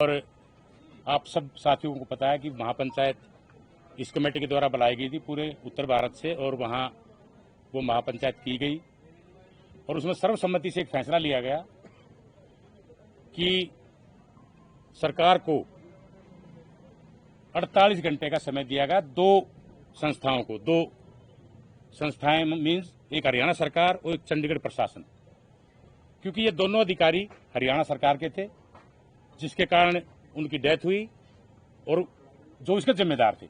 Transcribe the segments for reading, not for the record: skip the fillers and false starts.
और आप सब साथियों को पता है कि महापंचायत इस कमेटी के द्वारा बुलाई गई थी पूरे उत्तर भारत से, और वहां वो महापंचायत की गई और उसमें सर्वसम्मति से एक फैसला लिया गया कि सरकार को 48 घंटे का समय दिया गया दो संस्थाएं मीन्स एक हरियाणा सरकार और एक चंडीगढ़ प्रशासन, क्योंकि ये दोनों अधिकारी हरियाणा सरकार के थे, जिसके कारण उनकी डेथ हुई और जो इसके जिम्मेदार थे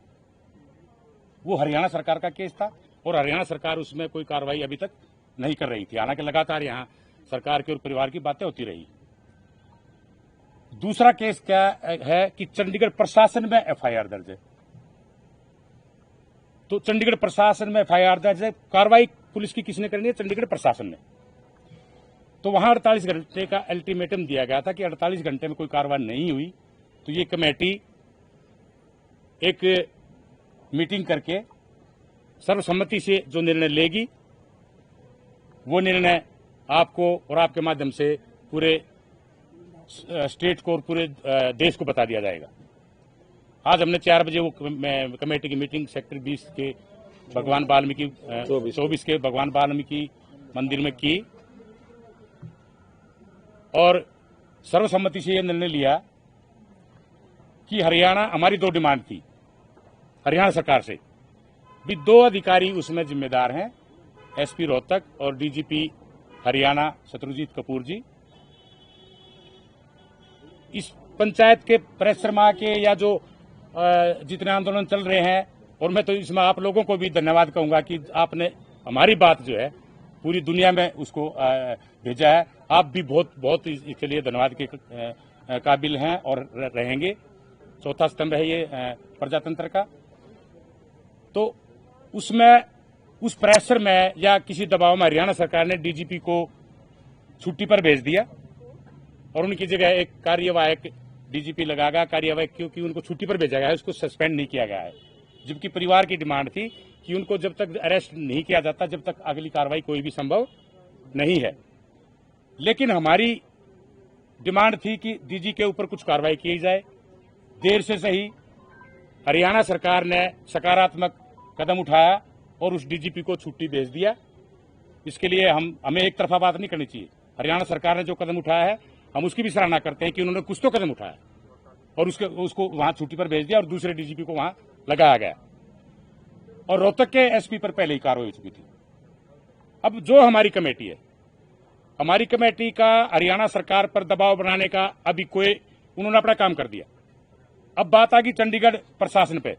वो हरियाणा सरकार का केस था और हरियाणा सरकार उसमें कोई कार्रवाई अभी तक नहीं कर रही थी। हालांकि लगातार यहां सरकार के और परिवार की बातें होती रही। दूसरा केस क्या है कि चंडीगढ़ प्रशासन में एफआईआर दर्ज है। तो चंडीगढ़ प्रशासन में एफआईआर दर्ज है, कार्रवाई पुलिस की किसने करनी है? चंडीगढ़ प्रशासन ने। तो वहां 48 घंटे का अल्टीमेटम दिया गया था कि 48 घंटे में कोई कार्रवाई नहीं हुई तो ये कमेटी एक मीटिंग करके सर्वसम्मति से जो निर्णय लेगी वो निर्णय आपको और आपके माध्यम से पूरे स्टेट को और पूरे देश को बता दिया जाएगा। आज हमने 4 बजे वो कमेटी की मीटिंग सेक्टर 20 के भगवान वाल्मीकि 24 के भगवान वाल्मीकि मंदिर में की और सर्वसम्मति से यह निर्णय लिया कि हरियाणा, हमारी 2 डिमांड थी हरियाणा सरकार से भी, 2 अधिकारी उसमें जिम्मेदार हैं, एसपी रोहतक और डीजीपी हरियाणा शत्रुजीत कपूर जी। इस पंचायत के परिश्रमा के या जो जितने आंदोलन चल रहे हैं, और मैं तो इसमें आप लोगों को भी धन्यवाद कहूंगा कि आपने हमारी बात जो है पूरी दुनिया में उसको भेजा है। आप भी बहुत इसके लिए धन्यवाद के काबिल हैं और रहेंगे। चौथा स्तंभ है ये प्रजातंत्र का। तो उसमें उस प्रेशर में या किसी दबाव में हरियाणा सरकार ने डीजीपी को छुट्टी पर भेज दिया और उनकी जगह एक कार्यवाहक डीजीपी लगागा। कार्यवाहक क्योंकि उनको छुट्टी पर भेजा गया है, उसको सस्पेंड नहीं किया गया है, जबकि परिवार की डिमांड थी कि उनको जब तक अरेस्ट नहीं किया जाता जब तक अगली कार्रवाई कोई भी संभव नहीं है। लेकिन हमारी डिमांड थी कि डीजी के ऊपर कुछ कार्रवाई की जाए। देर से सही हरियाणा सरकार ने सकारात्मक कदम उठाया और उस डीजीपी को छुट्टी भेज दिया। इसके लिए हमें एक तरफा बात नहीं करनी चाहिए। हरियाणा सरकार ने जो कदम उठाया है हम उसकी भी सराहना करते हैं कि उन्होंने कुछ तो कदम उठाया और उसको वहां छुट्टी पर भेज दिया और दूसरे डीजीपी को वहां लगाया गया। और रोहतक के एसपी पर पहले ही कार्रवाई हो चुकी थी। अब जो हमारी कमेटी है, हमारी कमेटी का हरियाणा सरकार पर दबाव बनाने का अभी उन्होंने अपना काम कर दिया। अब बात आ गई चंडीगढ़ प्रशासन पे।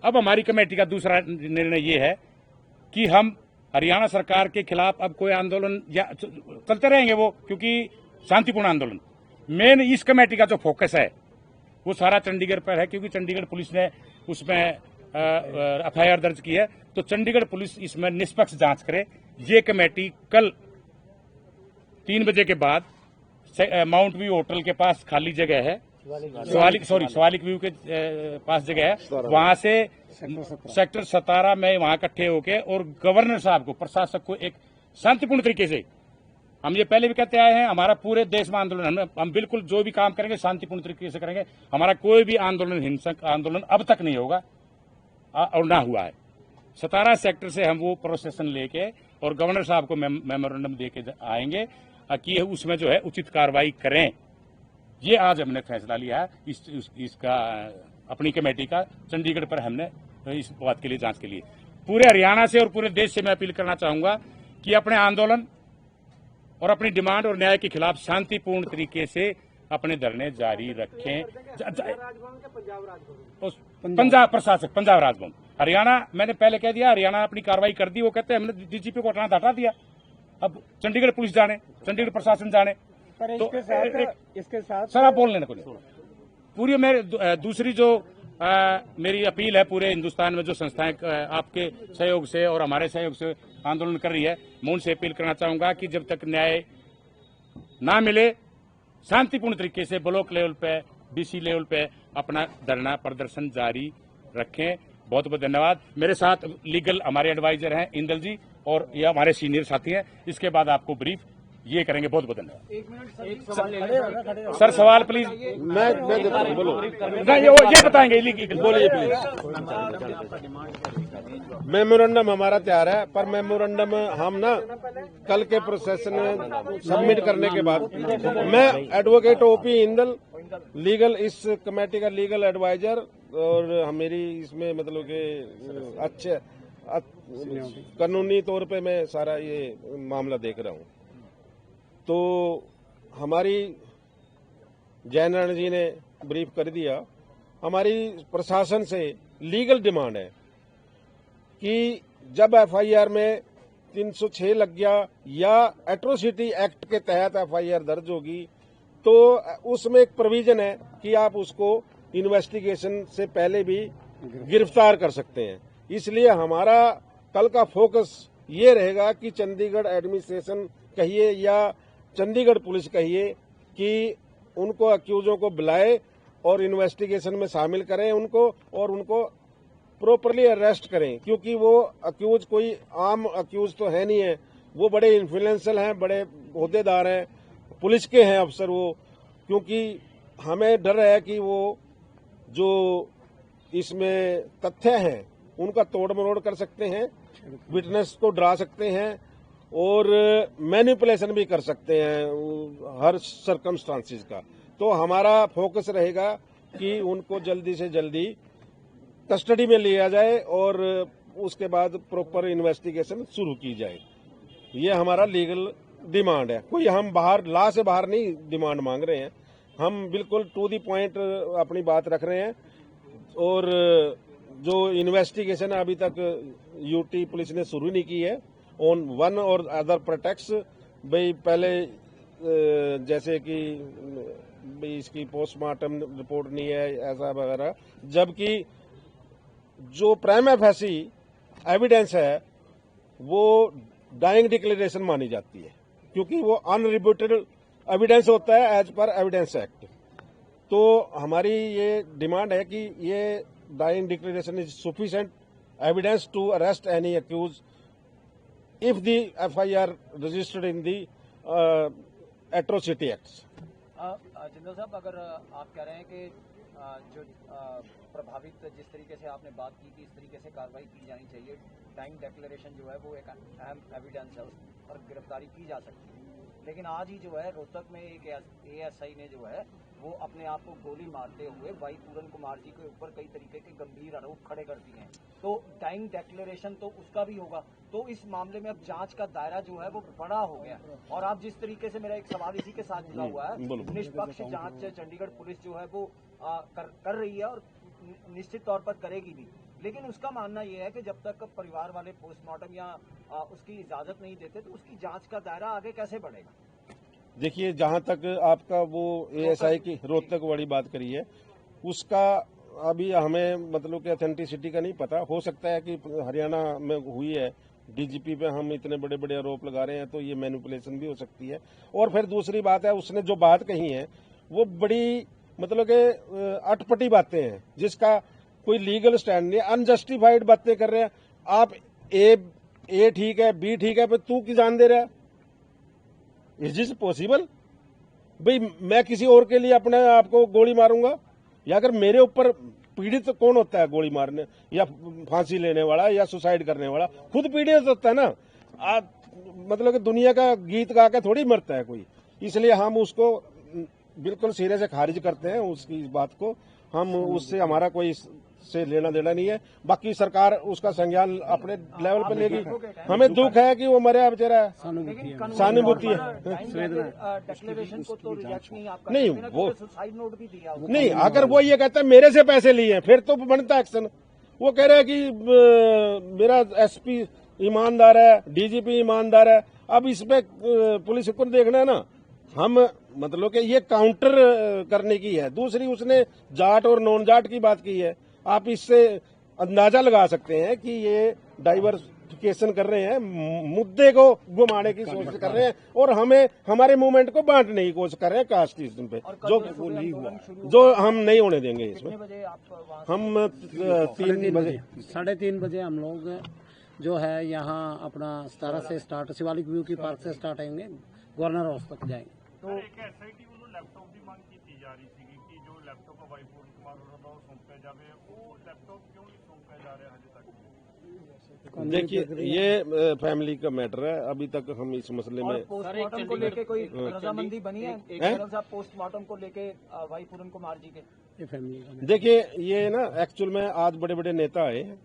अब हमारी कमेटी का दूसरा निर्णय ये है कि हम हरियाणा सरकार के खिलाफ अब कोई आंदोलन या चलते रहेंगे वो, क्योंकि शांतिपूर्ण आंदोलन। मेन इस कमेटी का जो फोकस है वो सारा चंडीगढ़ पर है, क्योंकि चंडीगढ़ पुलिस ने उसमें एफआईआर दर्ज की है। तो चंडीगढ़ पुलिस इसमें निष्पक्ष जांच करे। ये कमेटी कल 3 बजे के बाद माउंट व्यू होटल के पास खाली जगह है, शिवालिक व्यू के पास जगह है, वहां से सेक्टर 17 में वहां इकट्ठे होके और गवर्नर साहब को, प्रशासक को एक शांतिपूर्ण तरीके से, हम ये पहले भी कहते आए हैं, हमारा पूरे देश में आंदोलन, हम बिल्कुल जो भी काम करेंगे शांतिपूर्ण तरीके से करेंगे। हमारा कोई भी आंदोलन, हिंसक आंदोलन अब तक नहीं होगा और ना हुआ है। 17 सेक्टर से हम वो प्रोसेसन लेके और गवर्नर साहब को मेमोरेंडम देके आएंगे कि उसमें जो है उचित कार्रवाई करें। ये आज हमने फैसला लिया है इसका अपनी कमेटी का चंडीगढ़ पर। हमने इस बात के लिए जांच के लिए पूरे हरियाणा से और पूरे देश से मैं अपील करना चाहूंगा कि अपने आंदोलन और अपनी डिमांड और न्याय के खिलाफ शांतिपूर्ण तरीके से अपने धरने जारी रखें। पंजाब प्रशासक, पंजाब राजभवन, हरियाणा, मैंने पहले कह दिया, हरियाणा अपनी कार्रवाई कर दी। वो कहते हैं हमने डीजीपी को हटा दिया। अब चंडीगढ़ पुलिस जाने, चंडीगढ़ प्रशासन जाने। तो इसके साथ सर आप बोल लेना कुछ। पूरी मेरे दूसरी जो मेरी अपील है, पूरे हिंदुस्तान में जो संस्थाएं आपके सहयोग से और हमारे सहयोग से आंदोलन कर रही है, मैं उनसे अपील करना चाहूंगा कि जब तक न्याय ना मिले शांतिपूर्ण तरीके से ब्लॉक लेवल पे, डीसी लेवल पे अपना धरना प्रदर्शन जारी रखें। बहुत बहुत धन्यवाद। मेरे साथ लीगल हमारे एडवाइजर हैं इंदल जी और ये हमारे सीनियर साथी हैं। इसके बाद आपको ब्रीफ ये करेंगे। बहुत बहुत धन्यवाद। एक सवाल सर सवाल प्लीज। मैं देता हूँ, बोलो। नहीं, ये बताएंगे। बोलिए प्लीज। मेमोरेंडम हमारा तैयार है, पर मेमोरेंडम हम ना कल के प्रोसेस में सबमिट करने के बाद, मैं एडवोकेट ओपी इंदल, लीगल इस कमेटी का लीगल एडवाइजर, और मेरी इसमें मतलब कि अच्छे कानूनी तौर पे मैं सारा ये मामला देख रहा हूँ। तो हमारी जयनारायण जी ने ब्रीफ कर दिया। हमारी प्रशासन से लीगल डिमांड है कि जब एफआईआर में 306 लग गया या एट्रोसिटी एक्ट के तहत एफआईआर दर्ज होगी, तो उसमें एक प्रोविजन है कि आप उसको इन्वेस्टिगेशन से पहले भी गिरफ्तार कर सकते हैं। इसलिए हमारा कल का फोकस ये रहेगा कि चंडीगढ़ एडमिनिस्ट्रेशन कहिए या चंडीगढ़ पुलिस कहिए कि उनको अक्यूजों को बुलाए और इन्वेस्टिगेशन में शामिल करें उनको, और उनको प्रॉपरली अरेस्ट करें, क्योंकि वो अक्यूज कोई आम अक्यूज तो है नहीं है, वो बड़े इन्फ्लुएंशियल हैं, बड़े ओहदेदार हैं, पुलिस के हैं अफसर वो। क्योंकि हमें डर है कि वो जो इसमें तथ्य हैं उनका तोड़ मरोड़ कर सकते हैं, विटनेस को डरा सकते हैं और मैनिपुलेशन भी कर सकते हैं हर सर्कमस्टांसिस का। तो हमारा फोकस रहेगा कि उनको जल्दी से जल्दी कस्टडी में लिया जाए और उसके बाद प्रॉपर इन्वेस्टिगेशन शुरू की जाए। ये हमारा लीगल डिमांड है। कोई हम बाहर लॉ से बाहर नहीं डिमांड मांग रहे हैं, हम बिल्कुल टू द पॉइंट अपनी बात रख रहे हैं। और जो इन्वेस्टिगेशन अभी तक यूटी पुलिस ने शुरू नहीं की है ऑन वन और अदर प्रोटेक्ट्स, भाई पहले जैसे कि भाई इसकी पोस्टमार्टम रिपोर्ट नहीं है ऐसा वगैरह, जबकि जो प्राइमा फेसी एविडेंस है वो डाइंग डिक्लेरेशन मानी जाती है, क्योंकि वो अनरिब्यूटेड एविडेंस होता है एज पर एविडेंस एक्ट। तो हमारी ये डिमांड है कि ये dying declaration is sufficient evidence to arrest any accuse if the FIR registered in the atrocity act. Jindal साहब, अगर आप कह रहे हैं कि जो प्रभावित, जिस तरीके से आपने बात की कि इस तरीके से कार्रवाई की जानी चाहिए, टाइम डिक्लेरेशन जो है वो एक अहम एविडेंस है और गिरफ्तारी की जा सकती है, लेकिन आज ही जो है रोहतक में एक एएसआई ने जो है वो अपने आप को गोली मारते हुए भाई पूरन कुमार जी के ऊपर कई तरीके के गंभीर आरोप खड़े कर दिए हैं। तो टाइम डिक्लेरेशन तो उसका भी होगा, तो इस मामले में अब जांच का दायरा जो है वो बड़ा हो गया। और आप जिस तरीके से, मेरा एक सवाल इसी के साथ जुड़ा हुआ है, निष्पक्ष जांच चंडीगढ़ पुलिस जो है वो कर रही है और निश्चित तौर पर करेगी भी, लेकिन उसका मानना यह है कि जब तक परिवार वाले पोस्टमार्टम या उसकी इजाजत नहीं देते तो उसकी जांच का दायरा आगे कैसे बढ़ेगा। देखिए, जहां तक आपका वो एएसआई की रोहतक वाली बात करी है, उसका अभी हमें मतलब कि ऑथेंटिसिटी का नहीं पता। हो सकता है कि हरियाणा में हुई है, डीजीपी पे हम इतने बड़े बड़े आरोप लगा रहे हैं तो ये मैनिपुलेशन भी हो सकती है। और फिर दूसरी बात है, उसने जो बात कही है वो बड़ी मतलब कि अटपटी बातें हैं जिसका कोई लीगल स्टैंड नहीं है, अनजस्टिफाइड बातें कर रहे हैं आप। ए ठीक है, बी ठीक है, पर तू की जान दे रहा है। Is this possible? भाई मैं किसी और के लिए अपने आप को गोली मारूंगा, या अगर मेरे ऊपर पीड़ित तो कौन होता है गोली मारने या फांसी लेने वाला या सुसाइड करने वाला? खुद पीड़ित होता है ना। मतलब कि दुनिया का गीत गा के थोड़ी मरता है कोई। इसलिए हम उसको बिल्कुल सिरे से खारिज करते हैं, उसकी बात को। हम उससे हमारा कोई से लेना देना नहीं है। बाकी सरकार उसका संज्ञान अपने लेवल पे लेगी। हमें दुख है कि वो मरे, बेचारा सहानुभूति है। डिक्लेरेशन को तो रिजेक्ट नहीं, वो सुसाइड नोट भी दिया नहीं। अगर वो ये कहता है मेरे से पैसे लिए हैं फिर तो बनता एक्शन। वो कह रहा है कि मेरा एसपी ईमानदार है, डीजीपी ईमानदार है। अब इसमें पुलिस को देखना है ना, हम मतलब कि ये काउंटर करने की है। दूसरी उसने जाट और नॉन जाट की बात की है। आप इससे अंदाजा लगा सकते हैं कि ये डाइवर्सिफिकेशन कर रहे हैं, मुद्दे को घुमाने की कोशिश कर रहे हैं और हमें हमारे मूवमेंट को बांटने की कोशिश कर रहे हैं कास्ट इश्यू पे, जो नहीं हुआ, जो हम नहीं होने देंगे। इसमें हम 3 बजे 3:30 बजे हम लोग जो है यहाँ अपना 17 से स्टार्ट शिवालिक व्यू की पार्क से स्टार्ट आएंगे, गवर्नर हाउस तक जाएंगे। तो ਇੱਕ ਐਸਆਈਟੀ ਵੱਲੋਂ ਲੈਪਟਾਪ ਦੀ ਮੰਗ ਕੀਤੀ ਜਾ ਰਹੀ ਸੀਗੀ ਕਿ ਜੋ ਲੈਪਟਾਪ ਵਾਈ ਪੂਰਨ ਕੁਮਾਰ ਹੋਰਾਂ ਦਾ ਉਹ ਸੌਂਪਿਆ ਜਾਵੇ, ਉਹ ਲੈਪਟਾਪ ਕਿਉਂ ਨਹੀਂ ਸੌਂਪਿਆ ਜਾ ਰਿਹਾ ਹਜੇ ਤੱਕ? देखिए, ये फैमिली का मैटर है, अभी तक हम इस मसले में पोस्टमार्टम को लेके कोई रजामंदी बनी है? जनरल साहब पोस्टमार्टम को लेके भाई पूरन कुमार जी के ये फैमिली का देखिए, ये ना एक्चुअल में आज बड़े बड़े नेता आए हैं,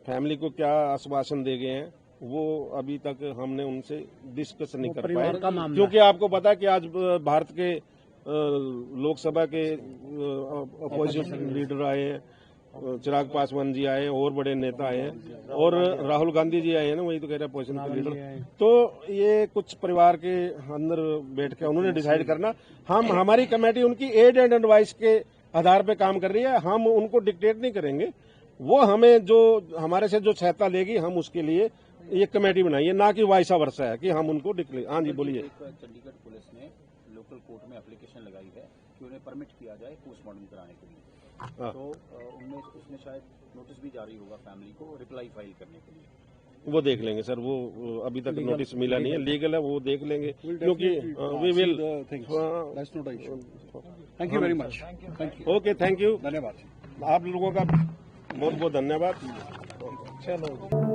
फैमिली को क्या आश्वासन दे गए हैं वो अभी तक हमने उनसे डिस्कस नहीं कर परिवार का पाए, मामला क्योंकि आपको पता है कि आज भारत के लोकसभा के अपोजिशन लीडर आए हैं, चिराग पासवान जी आए, और बड़े नेता आए हैं, और राहुल गांधी जी आए हैं ना, वही तो कह रहे हैं अपोजिशन के लीडर। तो ये कुछ परिवार के अंदर बैठ के उन्होंने डिसाइड करना, हम हमारी कमेटी उनकी एड एंड एडवाइस के आधार पे काम कर रही है, हम उनको डिक्टेट नहीं करेंगे, वो हमें जो हमारे से जो सहायता लेगी हम उसके लिए ये कमेटी बनाई है, ना कि वाइसा वर्षा है कि हम उनको डिक्लेयर। हाँ जी बोलिए। चंडीगढ़ पुलिस ने लोकल कोर्ट में एप्लीकेशन लगाई है कि उन्हें परमिट किया जाए पोस्टमार्टम कराने के लिए, तो उनमें उसमें शायद नोटिस भी जारी होगा फैमिली को रिप्लाई फाइल करने के लिए। वो देख लेंगे सर, वो अभी तक नोटिस मिला नहीं है, लीगल है, वो देख लेंगे, क्योंकि we will. Thank you very much. Thank you. Okay, thank you, धन्यवाद। आप लोगों का बहुत बहुत धन्यवाद। चलो।